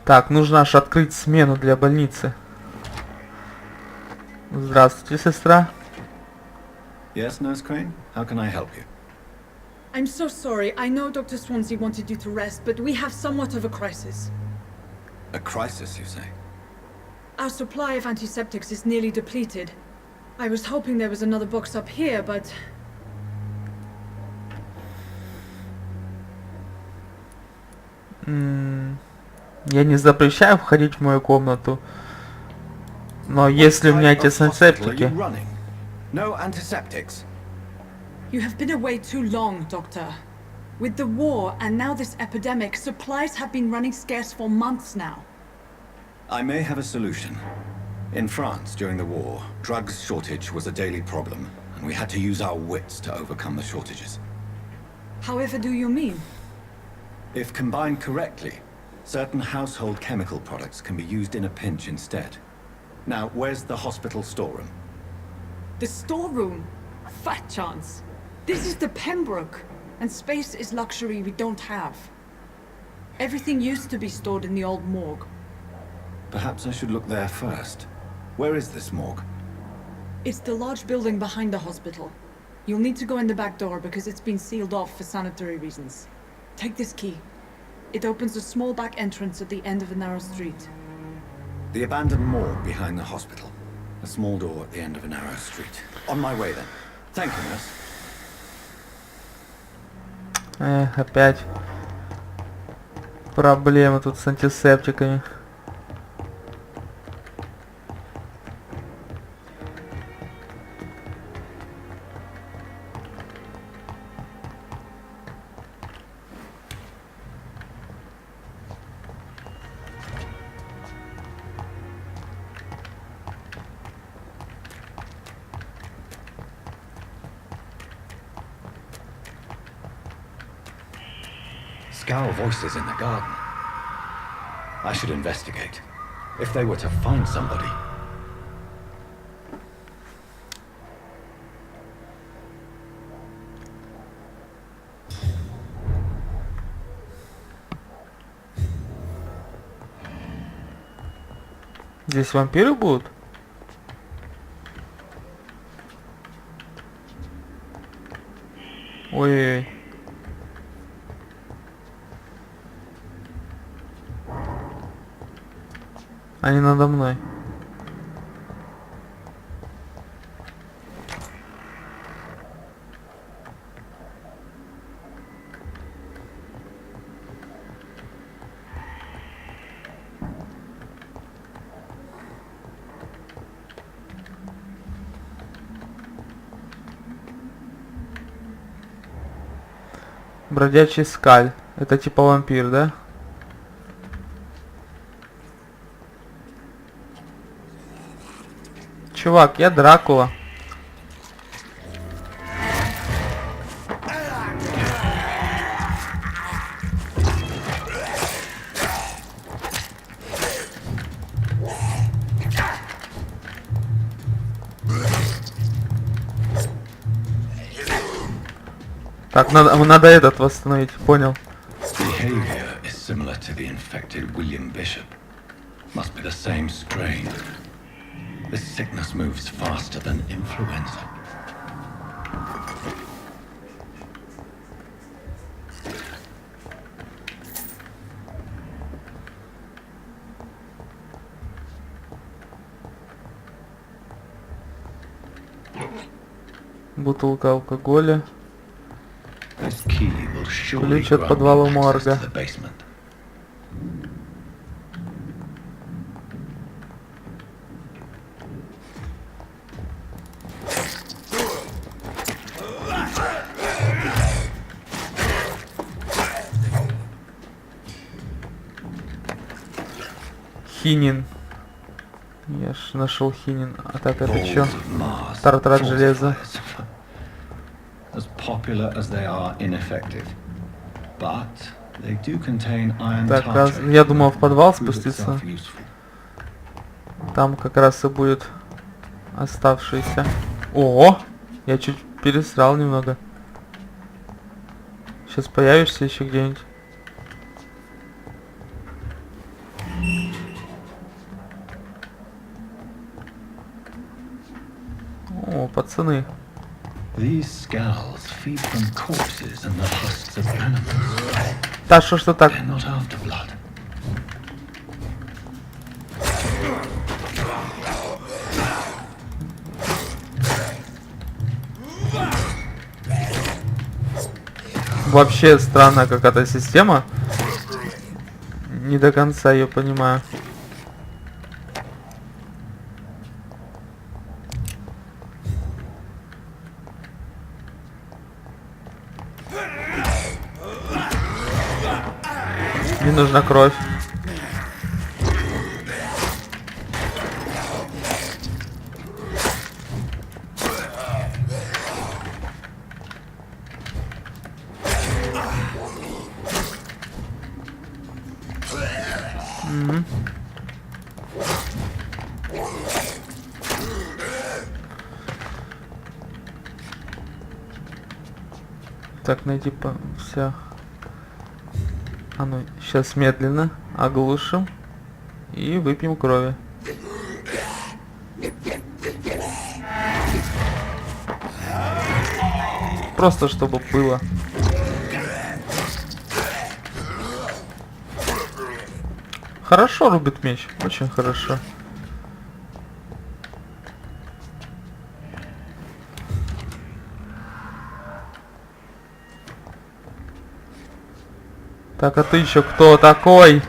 Так, нужно аж открыть смену для больницы. Здравствуйте, сестра. Yes, Nurse Crane? How can I help you? I'm so sorry. I know Dr. Swansea wanted you to rest, but we have somewhat of a crisis. A crisis, you say? Our supply of antiseptics is nearly depleted. I was hoping there was another box up here, but... Я не запрещаю входить в мою комнату. Но если у меня эти антисептики... No antiseptics. You have been away too long, Doctor. With the war and now this epidemic, supplies have been running scarce for months now. I may have a solution. In France, during the war, drugs shortage was a daily problem, and we had to use our wits to overcome the shortages. However do you mean? If combined correctly, certain household chemical products can be used in a pinch instead. Now, where's the hospital storeroom? The storeroom? Fat chance. This is the Pembroke, and space is luxury we don't have. Everything used to be stored in the old morgue. Perhaps I should look there first. Where is this morgue? It's the large building behind the hospital. You'll need to go in the back door because it's been sealed off for sanitary reasons. Take this key. It opens a small back entrance at the end of a narrow street. The abandoned morgue behind the hospital. A small door at the end of a narrow street. On my way then. Thank you, nurse. Опять проблемы тут с антисептиками. Scowl voices in the garden. I should investigate. If they were to find somebody. Здесь вампиры будут? Ой-ой-ой. Они надо мной. Бродячий скаль. Это типа вампир, да? Чувак, я Дракула. Так, надо этот восстановить, понял. Behavior is similar to the infected William Bishop. Must be the same strain. This sickness moves faster than influenza. Бутылка алкоголя. This key will surely Ключ от grant подвала access морга. to the basement. Хинин. Я ж нашел хинин. А так это чё? Тартрат железа. As popular as they are ineffective, but they do contain iron Так, tartrate. я думал в подвал Prove спуститься. itself useful. Там как раз и будет оставшийся. О! Я чуть пересрал немного. Сейчас появишься еще где-нибудь. пацаны. These skulls feed from corpses and the husks of animals. Да что ж ты так? They're not after blood. Вообще странная какая-то система. Не до конца ее понимаю. Мне нужна кровь. Так, найди по... Все. А ну, сейчас медленно оглушим. И выпьем крови. Просто чтобы было. Хорошо рубит меч. Очень хорошо. Так, а ты еще кто такой?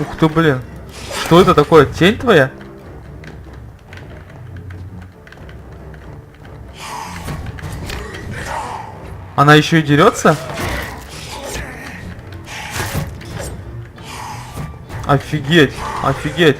Ух ты, блин. Что это такое? Тень твоя? Она еще и дерется? Офигеть, офигеть.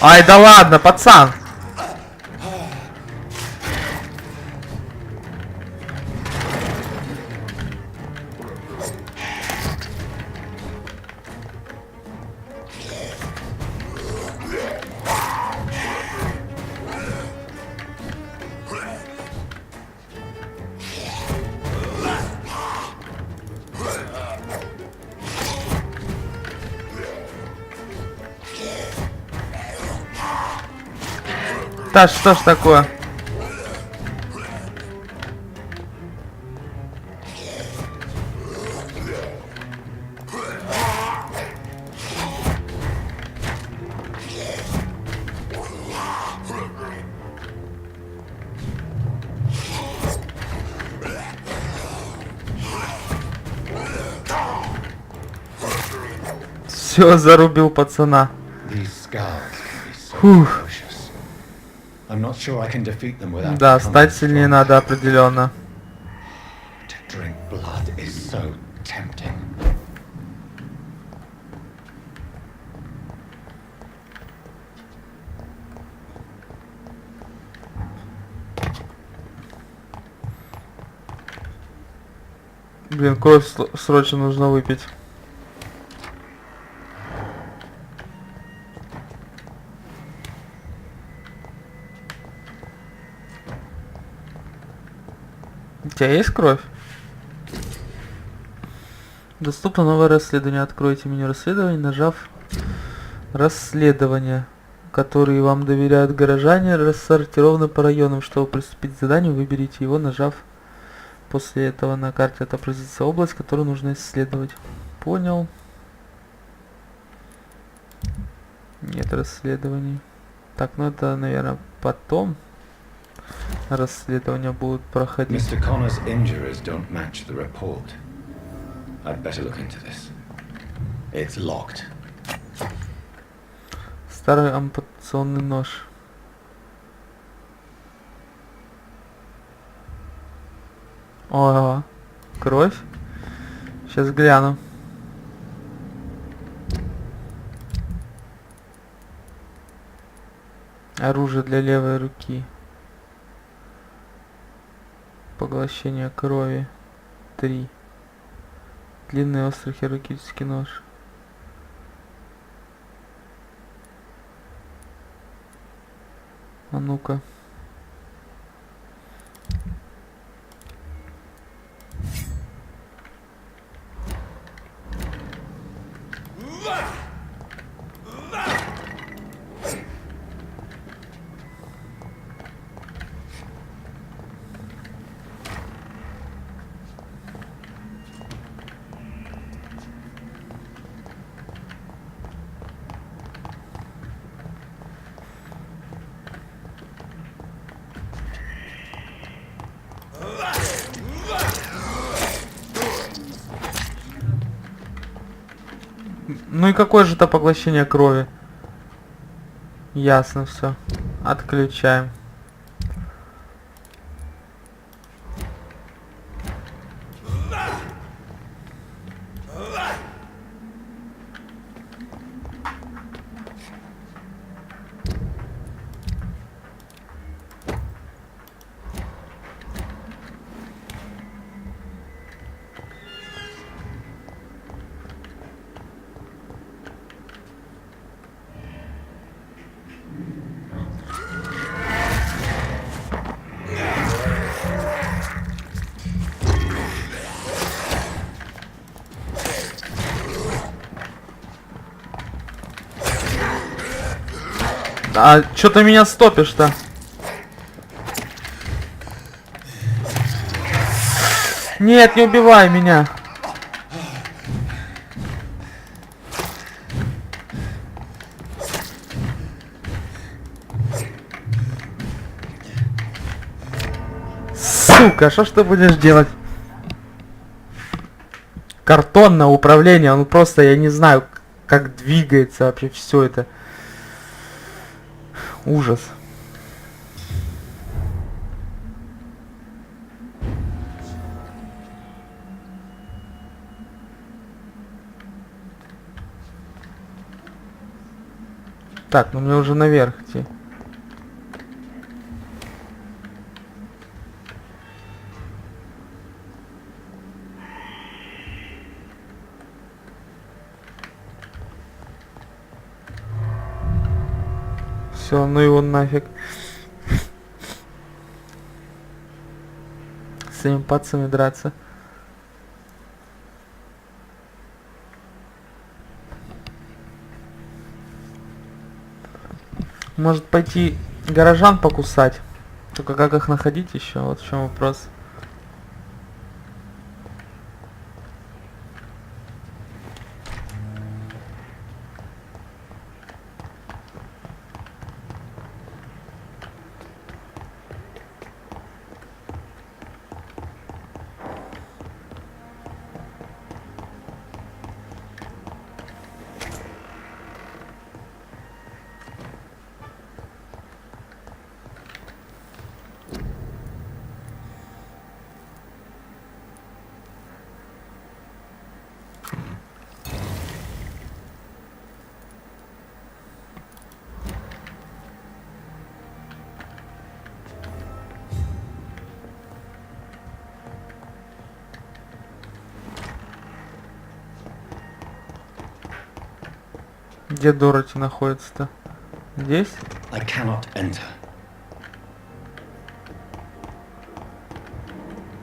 Ай, да ладно, пацан. Да что ж такое? Все, зарубил пацана. Фух. Да, стать сильнее надо определенно. Блин, кровь срочно нужно выпить. У тебя есть кровь? Доступно новое расследование. Откройте меню расследования, нажав расследование, которые вам доверяют горожане, рассортированы по районам. Чтобы приступить к заданию, выберите его, нажав после этого на карте отобразится область, которую нужно исследовать. Понял. Нет расследований. Так, ну это, наверное, потом расследования будут проходить. Mr. Connor's injuries don't match the report. I'd better look into this. It's locked. Старый ампутационный нож. О, кровь. Сейчас гляну. Оружие для левой руки. Поглощение крови. 3. Длинный острый хирургический нож. А ну-ка. Ну и какое же это поглощение крови? Ясно все. Отключаем. А чё ты меня стопишь-то? Нет, не убивай меня. Сука, что ж ты будешь делать? Картонное управление, он просто, я не знаю, как двигается вообще все это. Ужас. Так, ну мне уже наверх идти. Все, ну его нафиг. С этими пацами драться. Может пойти горожан покусать? Только как их находить еще? Вот в чем вопрос. Где Дороти находится-то? Здесь? I cannot enter.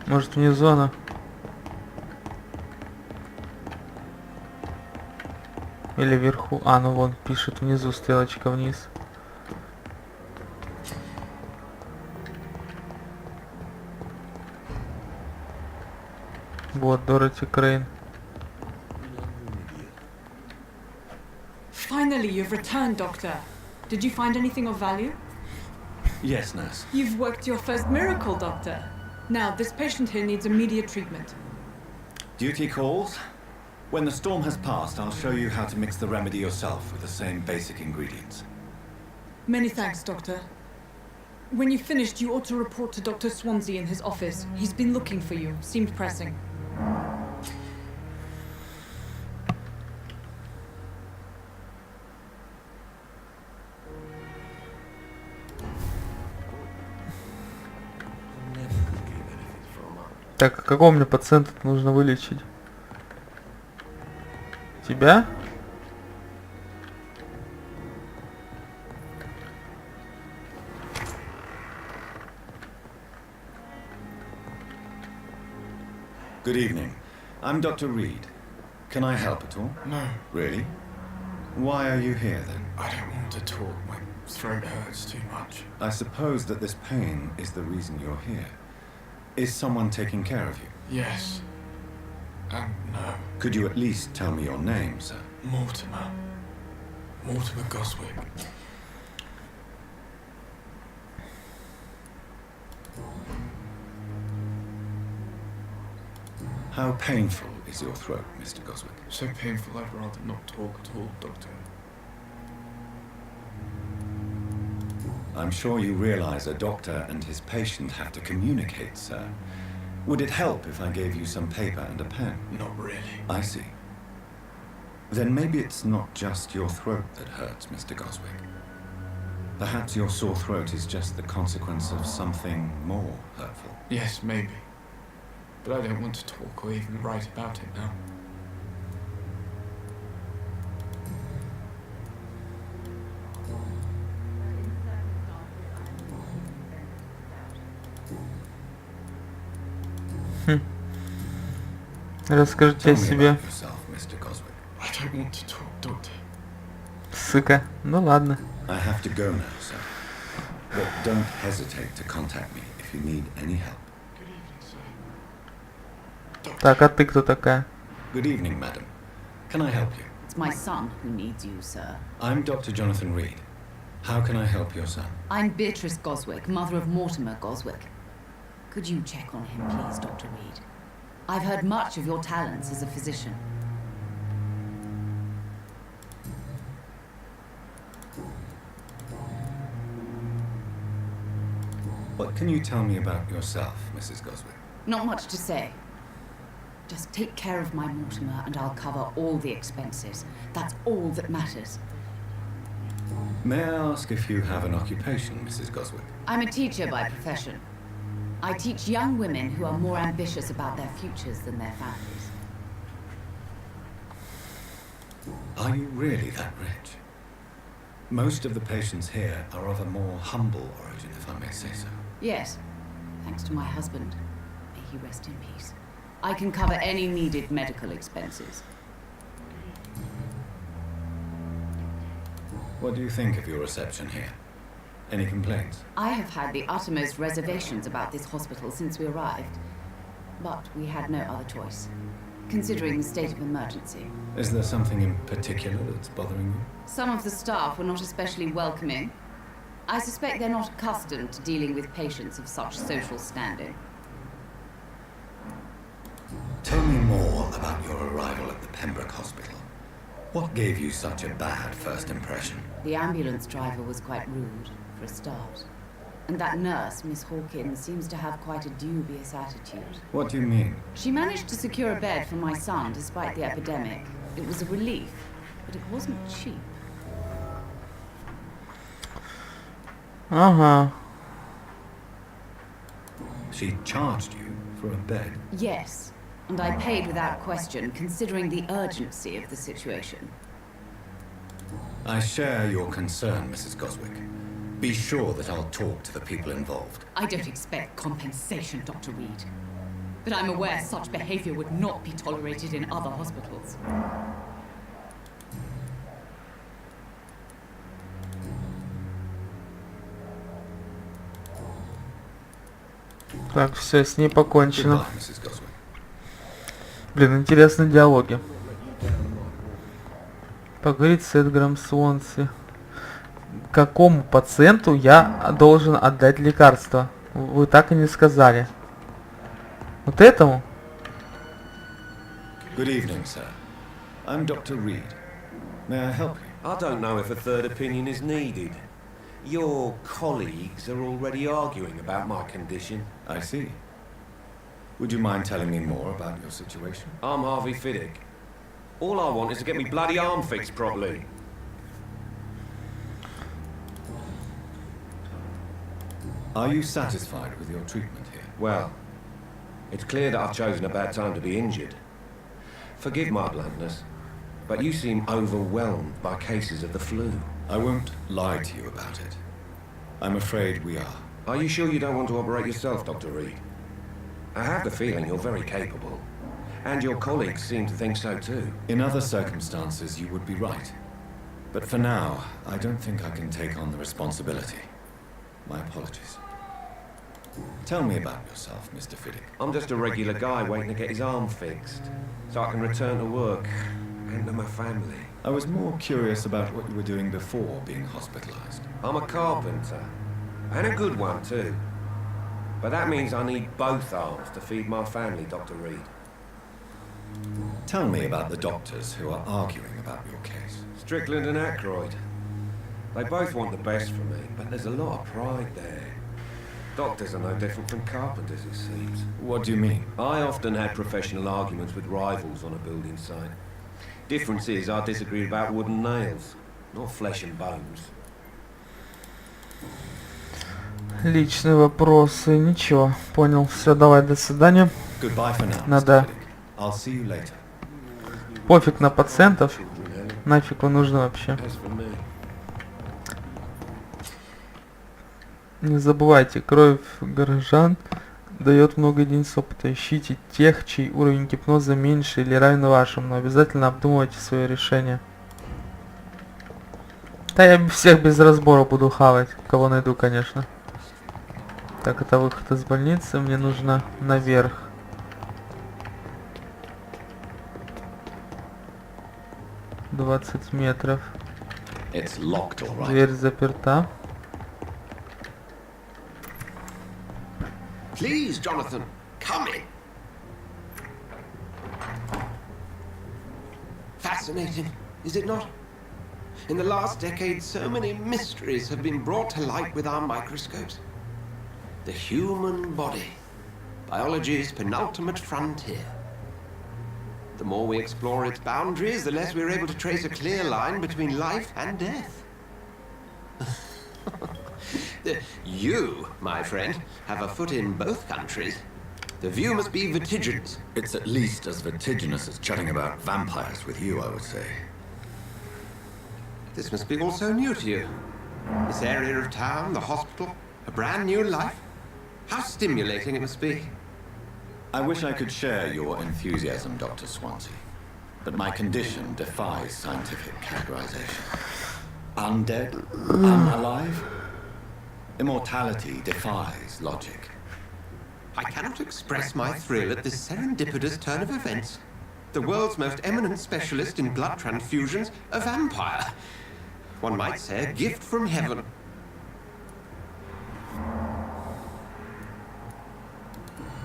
Может внизу она? Или вверху? А, ну вон, пишет внизу, стрелочка вниз. Вот, Дороти Крейн. Finally, you've returned, Doctor. Did you find anything of value? Yes, nurse. You've worked your first miracle, Doctor. Now, this patient here needs immediate treatment. Duty calls. When the storm has passed, I'll show you how to mix the remedy yourself with the same basic ingredients. Many thanks, Doctor. When you've finished, you ought to report to Dr. Swansea in his office. He's been looking for you. Seemed pressing. Never could give anything for Так, а какого мне пациента нужно вылечить? Тебя? Good evening. I'm Dr. Reed. Can I help at all? No, Really? Why are you here then? I don't want to talk. My throat hurts too much. I suppose that this pain is the reason you're here. Is someone taking care of you? Yes. And no. Could you at least tell me your name, sir? Mortimer. Mortimer Goswick. How painful is your throat, Mr. Goswick? So painful I'd rather not talk at all, Doctor. I'm sure you realize a doctor and his patient have to communicate, sir. Would it help if I gave you some paper and a pen? Not really. I see. Then maybe it's not just your throat that hurts, Mr. Goswick. Perhaps your sore throat is just the consequence of something more hurtful. Yes, maybe. But I don't want to talk or even write about it now. Расскажите Tell о me себе. about yourself, Mr. Goswick. I don't want to talk, Doctor. Сука. Ну ладно. I have to go now, sir. But don't hesitate to contact me if you need any help. Good evening, sir. Doctor. Так, а ты кто такая? Good evening, madam. Can I help you? It's my son who needs you, sir. I'm Dr. Jonathan Reed. How can I help your son? I'm Beatrice Goswick, mother of Mortimer Goswick. Could you check on him, please, Dr. Reed? I've heard much of your talents as a physician. What can you tell me about yourself, Mrs. Goswick? Not much to say. Just take care of my Mortimer and I'll cover all the expenses. That's all that matters. May I ask if you have an occupation, Mrs. Goswick? I'm a teacher by profession. I teach young women who are more ambitious about their futures than their families. Are you really that rich? Most of the patients here are of a more humble origin, if I may say so. Yes, thanks to my husband. May he rest in peace. I can cover any needed medical expenses. What do you think of your reception here? Any complaints? I have had the uttermost reservations about this hospital since we arrived. But we had no other choice, considering the state of emergency. Is there something in particular that's bothering you? Some of the staff were not especially welcoming. I suspect they're not accustomed to dealing with patients of such social standing. Tell me more about your arrival at the Pembroke Hospital. What gave you such a bad first impression? The ambulance driver was quite rude, for a start. And that nurse, Miss Hawkins, seems to have quite a dubious attitude. What do you mean? She managed to secure a bed for my son despite the epidemic. It was a relief, but it wasn't cheap. Ага. She charged you for a bed. Yes, and I paid without question, considering the urgency of the situation. I share your concern, Mrs. Goswick. Be sure that I'll talk to the people involved. I don't expect compensation, Dr. Reed. But I'm aware such behavior would not be tolerated in other hospitals. Так, все, с ней покончено. Goodbye, Mrs. Goswick. Блин, интересные диалоги. Поговорить с Эдгаром Суонси. Какому пациенту я должен отдать лекарство? Вы так и не сказали. Вот этому? Good evening, sir. I'm Dr. Reed. May I help you? I don't know if a third opinion is needed. Your colleagues are already arguing about my condition. I see. Would you mind telling me more about your situation? I'm Harvey Fiddick. All I want is to get me bloody arm fixed properly. Are you satisfied with your treatment here? Well, It's clear that I've chosen a bad time to be injured. Forgive my bluntness, but you seem overwhelmed by cases of the flu. I won't lie to you about it. I'm afraid we are. Are you sure you don't want to operate yourself, Dr. Reed? I have the feeling you're very capable. And your colleagues seem to think so too. In other circumstances, you would be right. But for now, I don't think I can take on the responsibility. My apologies. Tell me about yourself, Mr. Fiddick. I'm just a regular guy waiting to get his arm fixed, so I can return to work and to my family. I was more curious about what you were doing before being hospitalized. I'm a carpenter, and a good one too. But that means I need both arms to feed my family, Dr. Reed. Tell me about the doctors who are arguing about your case. Strickland and Aykroyd. They both want the best for me, but there's a lot of pride there. Doctors are no different from carpenters, it seems. What do you mean? I often had professional arguments with rivals on a building site. Difference is, I disagreed about wooden nails, not flesh and bones. Личные вопросы. Ничего. Понял. Все, давай, до свидания. Goodbye for now, Надо. Mr. Fiddick. I'll see you later. Пофиг на пациентов. Нафиг он нужен вообще. As for me, Не забывайте, кровь горожан дает много единиц опыта. Ищите тех, чей уровень гипноза меньше или равен вашему, но обязательно обдумывайте свое решение. Да я всех без разбора буду хавать, кого найду, конечно. Так, это выход из больницы, мне нужно наверх. $20 метров. It's locked, all right. Дверь заперта. please, Jonathan, come in. Fascinating, is it not? In the last decade, so many mysteries have been brought to light with our microscopes. The human body, biology's penultimate frontier. The more we explore its boundaries, the less we're able to trace a clear line between life and death. You, my friend, have a foot in both countries. The view must be vertiginous. It's at least as vertiginous as chatting about vampires with you, I would say. This must be all so new to you. This area of town, the hospital, a brand new life. How stimulating it must be. I wish I could share your enthusiasm, Dr. Swansea, but my condition defies scientific categorization. Undead? Unalive? Immortality defies logic. I cannot express my thrill at this serendipitous turn of events. The world's most eminent specialist in blood transfusions, a vampire. One might say a gift from heaven.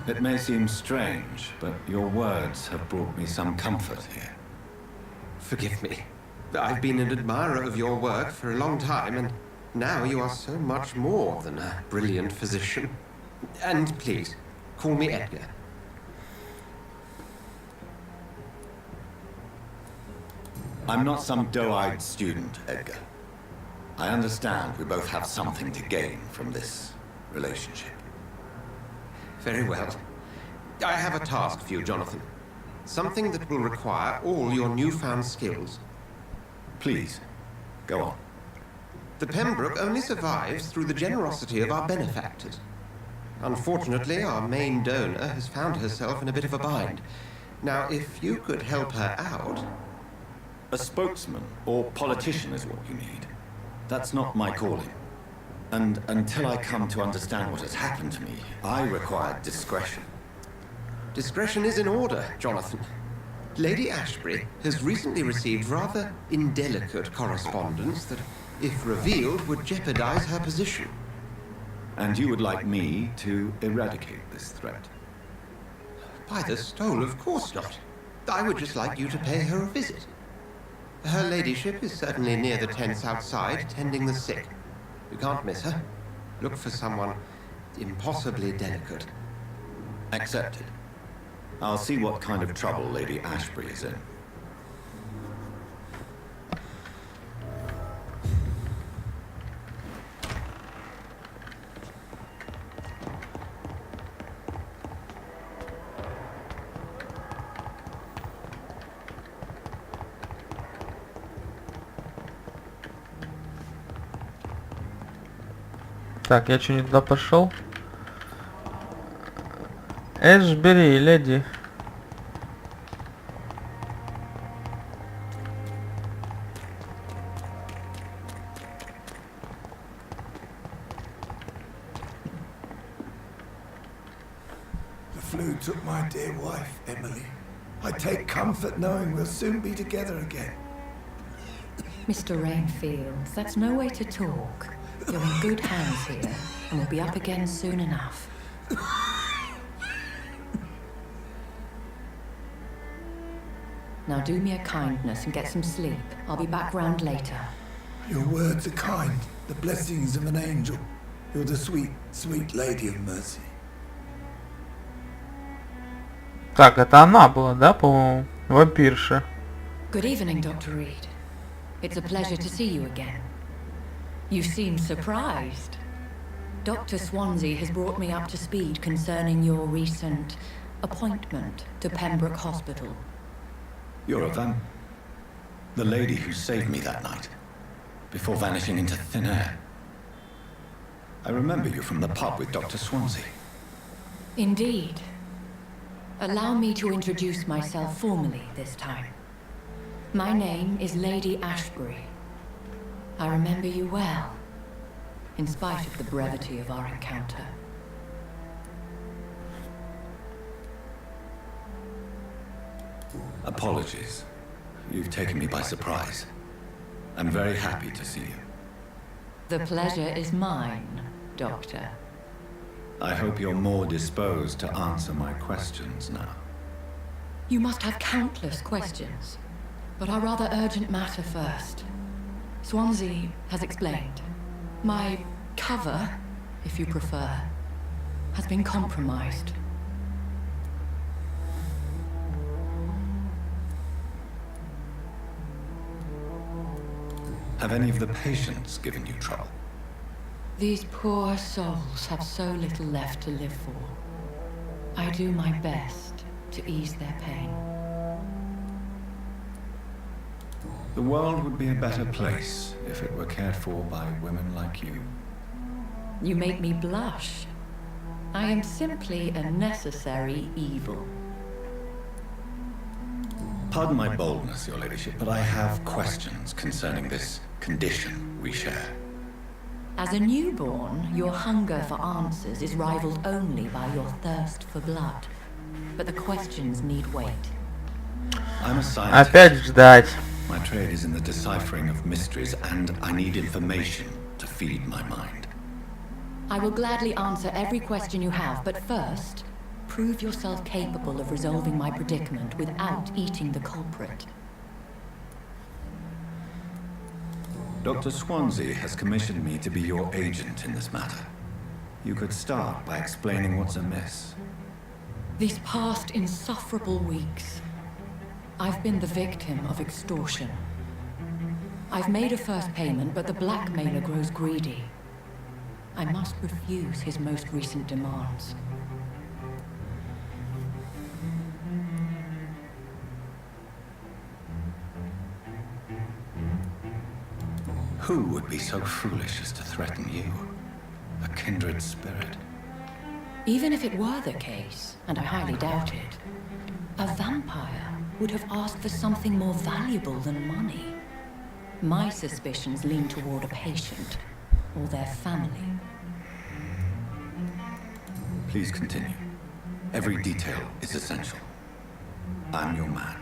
It may seem strange, but your words have brought me some comfort here. Forgive me. I've been an admirer of your work for a long time, and now you are so much more than a brilliant physician. And please, call me Edgar. I'm not some doe-eyed student, Edgar. I understand we both have something to gain from this relationship. Very well. I have a task for you, Jonathan. Something that will require all your newfound skills. Please, go on. The Pembroke only survives through the generosity of our benefactors. Unfortunately, our main donor has found herself in a bit of a bind. Now, if you could help her out... A spokesman or politician is what you need. That's not my calling. And until I come to understand what has happened to me, I require discretion. Discretion is in order, Jonathan. Lady Ashbury has recently received rather indelicate correspondence that, if revealed, would jeopardize her position. And you would like me to eradicate this threat? By the stole, of course not. I would just like you to pay her a visit. Her ladyship is certainly near the tents outside, tending the sick. You can't miss her. Look for someone impossibly delicate. Accepted. I'll see what kind of trouble Lady Ashbury is in. Так, я что, не туда пошел? Эшбери, леди. The flu took my dear wife, Emily. I take comfort knowing we'll soon be together again. Mr. Rainfield, that's no way to talk. You're in good hands here, and we'll be up again soon enough. Now do me a kindness and get some sleep. I'll be back round later. Your words are kind, the blessings of an angel. You're the sweet, sweet lady of mercy. Так, это она была, да, по-моему? Вампирша. Good evening, Dr. Reed. It's a pleasure to see you again. You seem surprised. Dr. Swansea has brought me up to speed concerning your recent appointment to Pembroke Hospital. You're a the lady who saved me that night, before vanishing into thin air. I remember you from the pub with Dr. Swansea. Indeed. Allow me to introduce myself formally this time. My name is Lady Ashbury. I remember you well, in spite of the brevity of our encounter. Apologies. You've taken me by surprise. I'm very happy to see you. The pleasure is mine, Doctor. I hope you're more disposed to answer my questions now. You must have countless questions, but our rather urgent matter first. Swansea has explained. My cover, if you prefer, has been compromised. Have any of the patients given you trouble? These poor souls have so little left to live for. I do my best to ease their pain. The world would be a better place if it were cared for by women like you. You make me blush. I am simply a necessary evil. Pardon my boldness, Your Ladyship, but I have questions concerning this condition we share. As a newborn, your hunger for answers is rivaled only by your thirst for blood. But the questions need wait. I'm a scientist. Опять ждать. My trade is in the deciphering of mysteries, and I need information to feed my mind. I will gladly answer every question you have, but first, prove yourself capable of resolving my predicament without eating the culprit. Dr. Swansea has commissioned me to be your agent in this matter. You could start by explaining what's amiss. These past insufferable weeks, I've been the victim of extortion. I've made a first payment, but the blackmailer grows greedy. I must refuse his most recent demands. Who would be so foolish as to threaten you? A kindred spirit. Even if it were the case, and I highly doubt it, a vampire would have asked for something more valuable than money. My suspicions lean toward a patient, or their family. Please continue. Every detail is essential. I'm your man.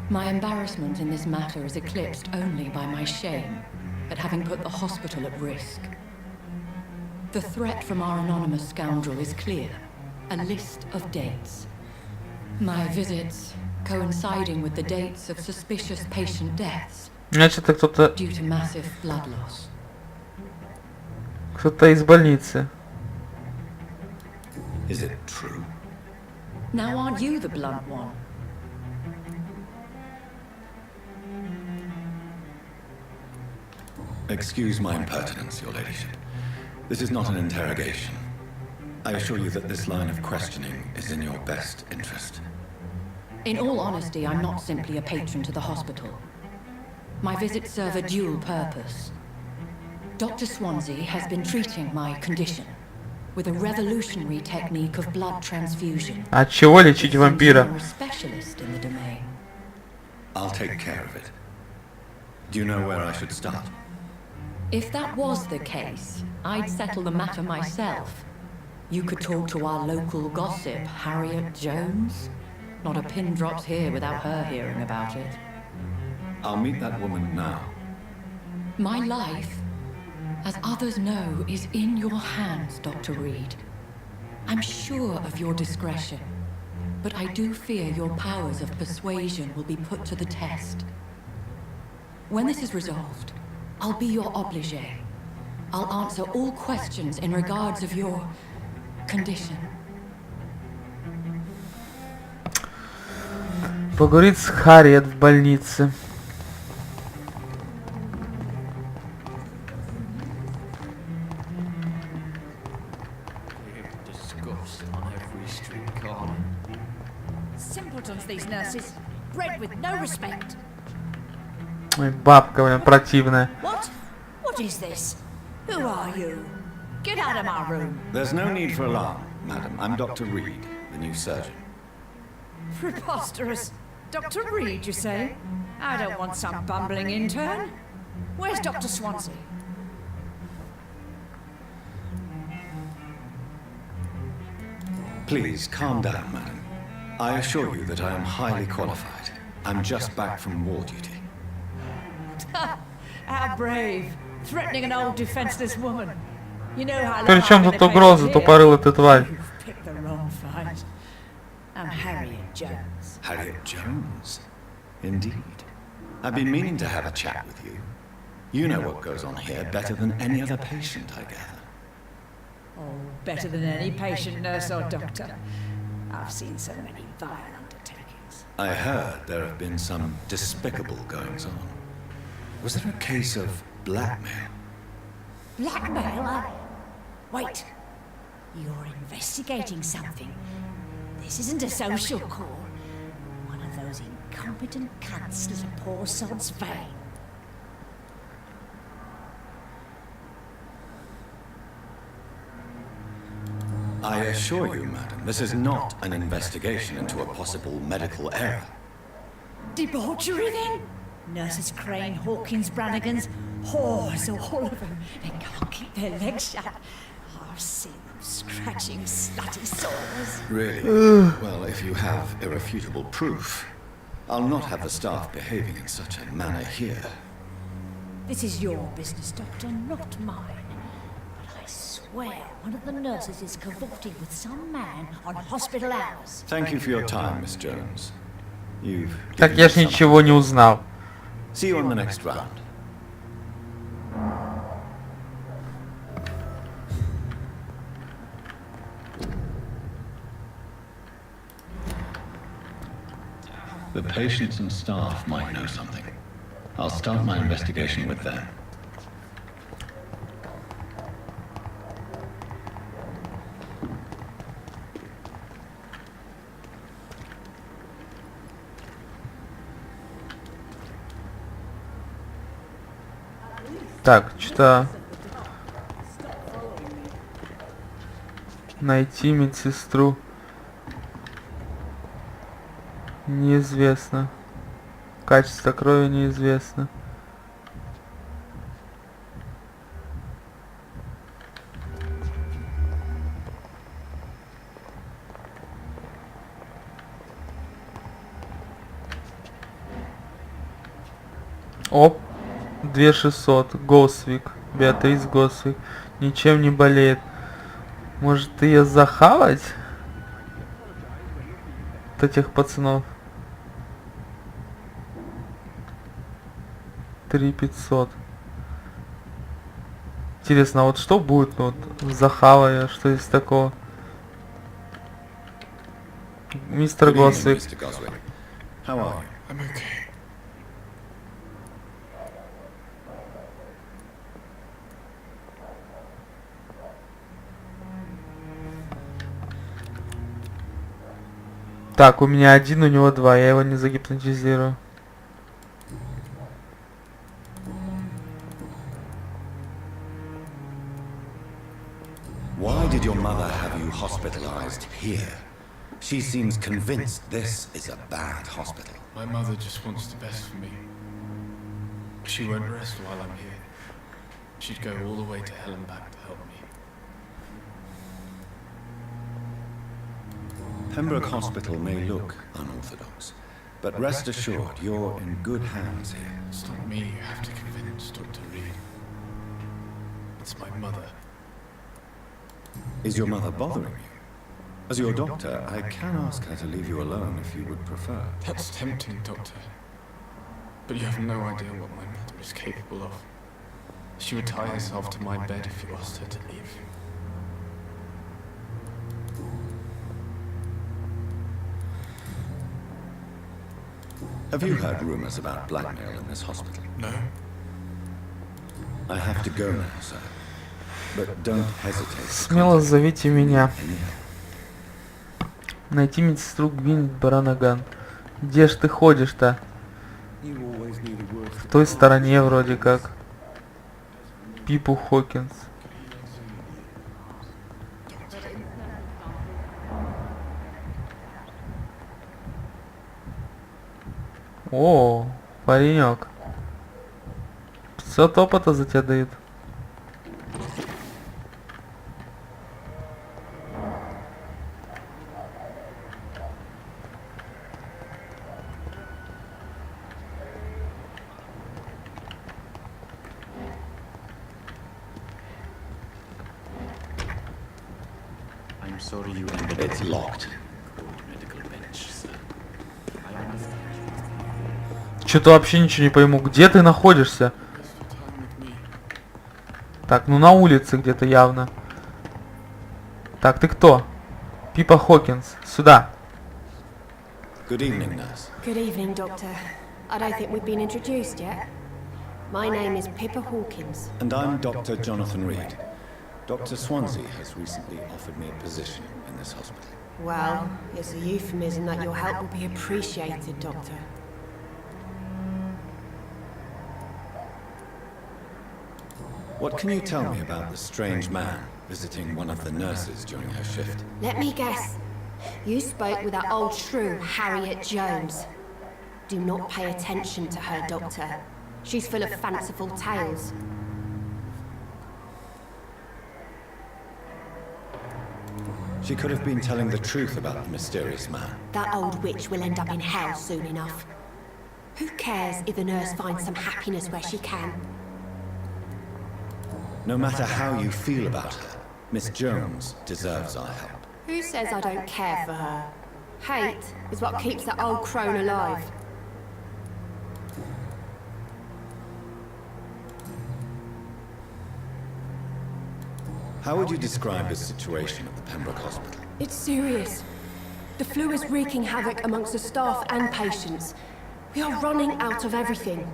My embarrassment in this matter is eclipsed only by my shame at having put the hospital at risk. The threat from our anonymous scoundrel is clear. A list of dates. My visits coinciding with the dates of suspicious patient deaths Значит, это due to massive blood loss. кто-то из больницы. Is it true? Now aren't you the blunt one? Excuse my impertinence, Your Ladyship. This is not an interrogation. I assure you that this line of questioning is in your best interest. In all honesty, I'm not simply a patron to the hospital. My visits serve a dual purpose. Dr. Swansea has been treating my condition with a revolutionary technique of blood transfusion. От чего лечить вампира? You're a specialist in the domain. I'll take care of it. Do you know where I should start? If that was the case, I'd settle the matter myself. You could talk to our local gossip, Harriet Jones. Not a pin drops here without her hearing about it. I'll meet that woman now. My life, as others know, is in your hands, Dr. Reed. I'm sure of your discretion, but I do fear your powers of persuasion will be put to the test. When this is resolved, I'll be your obligé. I'll answer all questions in regards of your condition. Поговорить с Харриет в больнице. Simpletons, these nurses. Bred with no respect. Ой, бабка, блин, противная. What? What is this? Who are you? Get out of my room. There's no need for alarm, madam. I'm Dr. Reed, the new surgeon. Preposterous. Dr. Reed, you say? I don't want some bumbling intern. Where's Dr. Swansea? Please, calm down, madam. I assure you that I am highly qualified. I'm just back from war duty. How brave. Threatening an old defenseless woman. You know how Причем тут угроза, тупорылый ты тварь. You've picked the wrong fight. I'm Harriet Jones. Harriet Jones? Indeed. I've been meaning to have a chat with you. You know what goes on here better than any other patient, I gather. Oh, better than any patient, nurse or doctor. I've seen so many vile undertakings. I heard there have been some despicable goings-on. Was there a case of blackmail? Blackmail? Wait. You're investigating something. This isn't a social call. One of those incompetent cunts slit a poor sod's vein. I assure you, madam, this is not an investigation into a possible medical error. Debauchery, then? Nurses Crane, Hawkins, Brannigans, whores, all of them. They can't keep their legs shut. I've seen them scratching slutty sores. Really? Well, if you have irrefutable proof, I'll not have the staff behaving in such a manner here. This is your business, Doctor, not mine. But I swear one of the nurses is cavorting with some man on hospital hours. Thank you for your time, Miss Jones. You've Так given я me ж some- ничего не узнал. See you on the next round. The patients and staff might know something. I'll start my investigation with them. Так, что-то... Найти медсестру. Неизвестно. Качество крови неизвестно. Оп. 2600. Госвик. Беатрис Госвик. Ничем не болеет. Может ее захавать? Вот этих пацанов. 3500. Интересно, а вот что будет, вот, захавая, что из такого? Мистер Good evening, Госвик. Mr. Goswick. How are you? I'm okay. Так, у меня один, у него два, я его не загипнотизирую. — Why did your mother have you hospitalized here? She seems convinced this is a bad hospital. My mother just wants the best for me. She won't rest while I'm here. She'd go all the way to hell and back to help me. Pembroke Hospital may look unorthodox, but rest assured you're in good hands here. It's not me you have to convince, Dr. Reed. It's my mother. Is your mother bothering you? As your doctor, I can ask her to leave you alone if you would prefer. That's tempting, Doctor. But you have no idea what my mother is capable of. She would tie herself to my bed if you asked her to leave. Have you heard rumors about blackmail in this hospital? No. I have to go now, sir. But don't hesitate. Смело зовите меня. Найти медсестру Гвинет Баранаган. Где ж ты ходишь-то? В той стороне вроде как. Пипу Хокинс. О, паренек. 500 опыта за тебя дают. I'm sorry you ended. It's locked. Medical bench, sir. Что-то вообще ничего не пойму. Где ты находишься? Так, ну на улице где-то явно. Так, ты кто? Пипа Хокинс. Сюда. Good evening, nurse. Good evening, Doctor. I don't think we've been introduced yet. My name is Pippa Hawkins. And I'm Dr. Jonathan Reed. Dr. Swansea has recently offered me a position in this hospital. Well, it's a euphemism that your help will be appreciated, Doctor. What can you tell me about the strange man visiting one of the nurses during her shift? Let me guess. You spoke with that old shrew, Harriet Jones. Do not pay attention to her, Doctor. She's full of fanciful tales. She could have been telling the truth about the mysterious man. That old witch will end up in hell soon enough. Who cares if the nurse finds some happiness where she can? No matter how you feel about her, Miss Jones deserves our help. Who says I don't care for her? Hate is what keeps that old crone alive. How would you describe the situation at the Pembroke Hospital? It's serious. The flu is wreaking havoc amongst the staff and patients. We are running out of everything.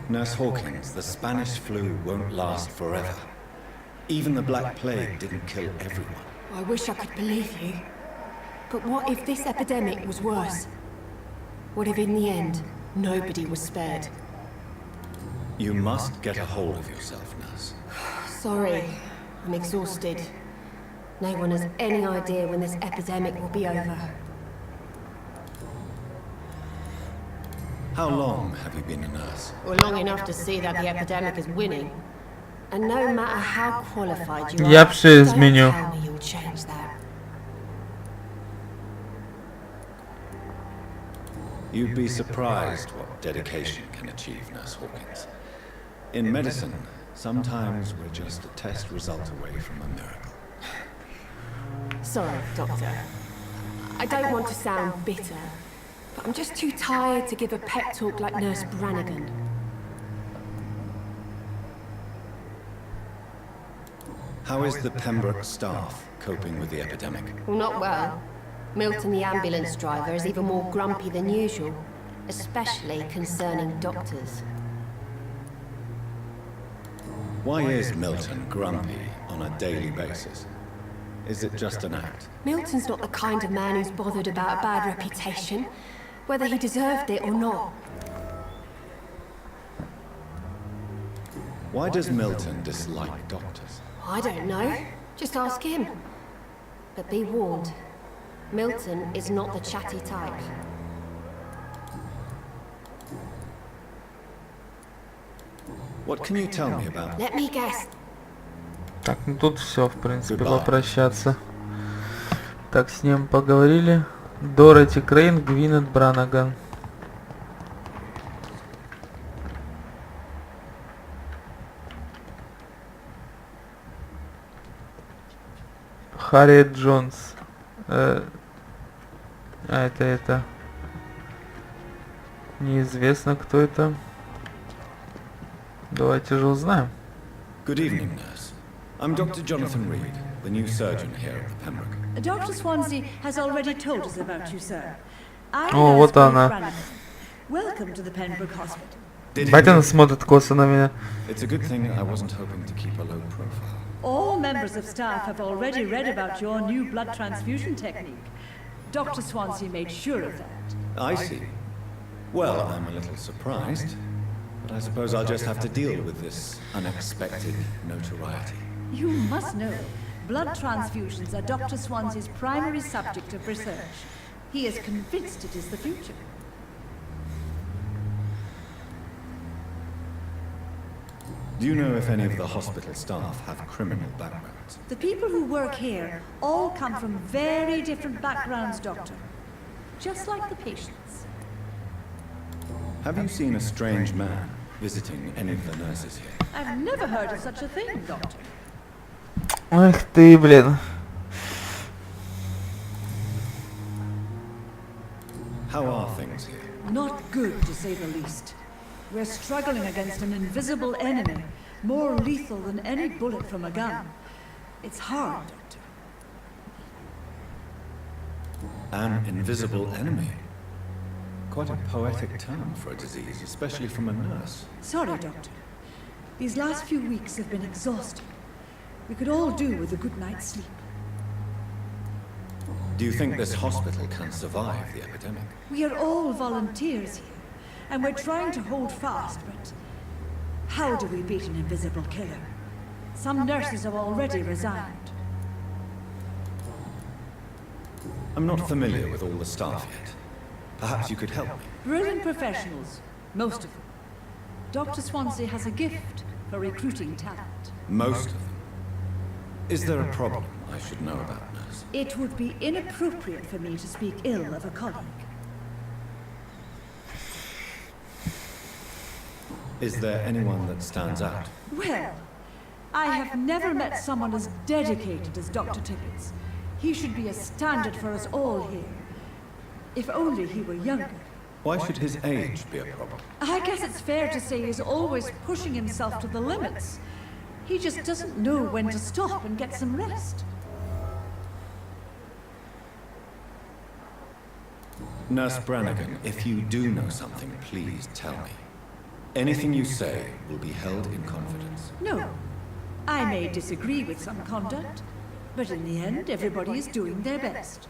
Nurse Hawkins, the Spanish flu won't last forever. Even the Black Plague didn't kill everyone. I wish I could believe you. But what if this epidemic was worse? What if in the end, nobody was spared? You must get a hold of yourself, nurse. Sorry, I'm exhausted. No one has any idea when this epidemic will be over. How long have you been a nurse? Well, long enough to see that the epidemic is winning. And no matter how qualified you Я are, вообще don't изменю. tell me you'll change that. You'd be surprised what dedication can achieve, Nurse Hawkins. In medicine, sometimes we're just a test result away from a miracle. Sorry, Doctor. I don't want to sound bitter, but I'm just too tired to give a pep talk like Nurse Brannigan. How is the Pembroke staff coping with the epidemic? Well, not well. Milton, the ambulance driver, is even more grumpy than usual, especially concerning doctors. Why is Milton grumpy on a daily basis? Is it just an act? Milton's not the kind of man who's bothered about a bad reputation, whether he deserved it or not. Why does Milton dislike doctors? I don't know. Just ask him. But be warned. Milton is not the chatty type. What can you tell me about? Let me guess. Так, ну тут все, в принципе, Goodbye. попрощаться. Так, с ним поговорили. Дороти Крейн, Гвинет Бранаган. Харриет Джонс. Это. Неизвестно, кто это. Давайте же узнаем. Good evening, nurse. I'm Dr. Jonathan Reed, the new surgeon here at the Pembroke. Dr. Swansea has already told us about you, sir. О, вот она. Welcome to the Pembroke Hospital. Бать, она смотрит косо на меня. It's a good thing I wasn't hoping to keep a low profile. All members of staff have already read about your new blood transfusion technique. Dr. Swansea made sure of that. I see. Well, I'm a little surprised, but I suppose I'll just have to deal with this unexpected notoriety. You must know, blood transfusions are Dr. Swansea's primary subject of research. He is convinced it is the future. Do you know if any of the hospital staff have criminal backgrounds? The people who work here all come from very different backgrounds, Doctor. Just like the patients. Have you seen a strange man visiting any of the nurses here? I've never heard of such a thing, Doctor. Эх ты, блин. How are things here? Not good, to say the least. We're struggling against an invisible enemy, more lethal than any bullet from a gun. It's hard, Doctor. An invisible enemy? Quite a poetic term for a disease, especially from a nurse. Sorry, Doctor. These last few weeks have been exhausting. We could all do with a good night's sleep. Do you think this hospital can survive the epidemic? We are all volunteers here, and we're trying to hold fast, but how do we beat an invisible killer? Some nurses have already resigned. I'm not familiar with all the staff yet. Perhaps you could help me. Brilliant professionals, most of them. Dr. Swansea has a gift for recruiting talent. Most of them. Is there a problem I should know about, nurse? It would be inappropriate for me to speak ill of a colleague. Is there anyone that stands out? Well, I have never met someone as dedicated as Dr. Tippets. He should be a standard for us all here. If only he were younger. Why should his age be a problem? I guess it's fair to say he's always pushing himself to the limits. He just doesn't know when to stop and get some rest. Nurse Brannigan, if you do know something, please tell me. Anything you say will be held in confidence. No. I may disagree with some conduct, but in the end, everybody is doing their best.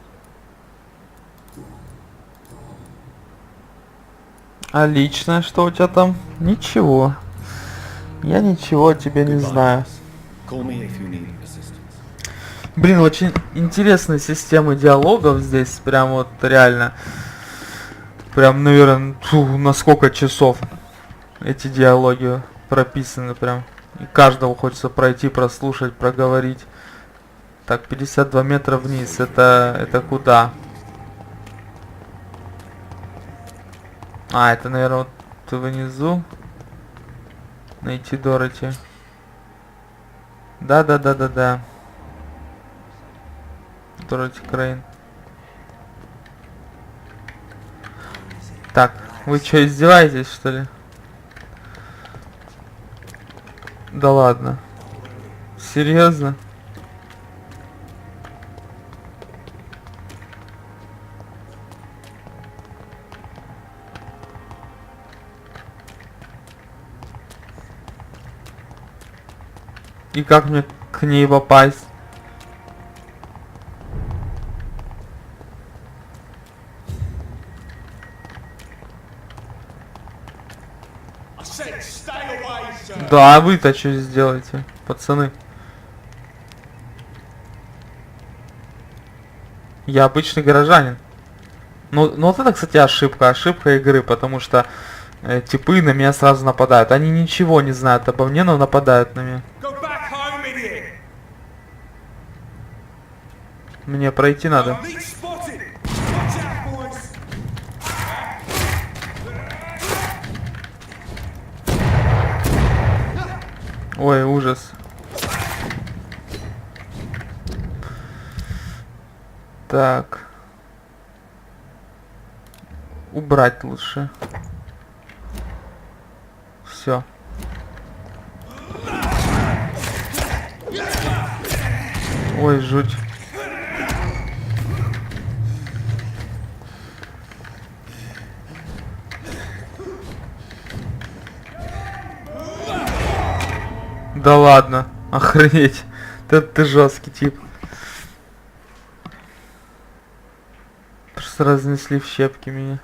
А личное что у тебя там? Ничего. Я ничего о тебе не знаю. Call me if you need assistance. Блин, очень интересная система диалогов здесь. Прям вот реально. Прям, наверное, на сколько часов эти диалоги прописаны прям. И каждого хочется пройти, прослушать, проговорить. Так, 52 метра вниз. Это куда? А, это, наверное, вот внизу. Найти Дороти. Да. Дороти Крейн. Так, вы что, издеваетесь, что ли? Да ладно. Серьезно? И как мне к ней попасть? Да, а вы-то что сделаете, пацаны? Я обычный горожанин. Ну вот это, кстати, ошибка игры, потому что типы на меня сразу нападают. Они ничего не знают обо мне, но нападают на меня. Мне пройти надо. Ой, ужас. Так. Убрать лучше. Все. Ой, жуть. Да ладно, охренеть. Ты жесткий тип. Просто разнесли в щепки меня.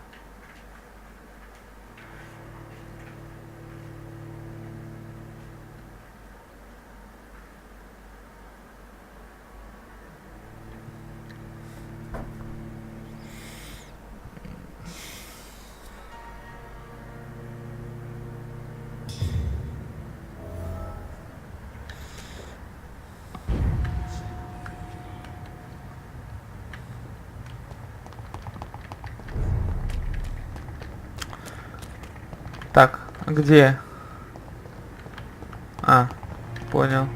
Так, где? А, понял.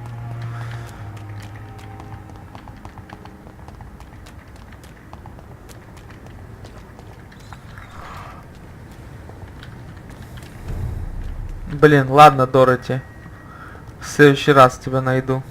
Блин, ладно, Дороти. В следующий раз тебя найду.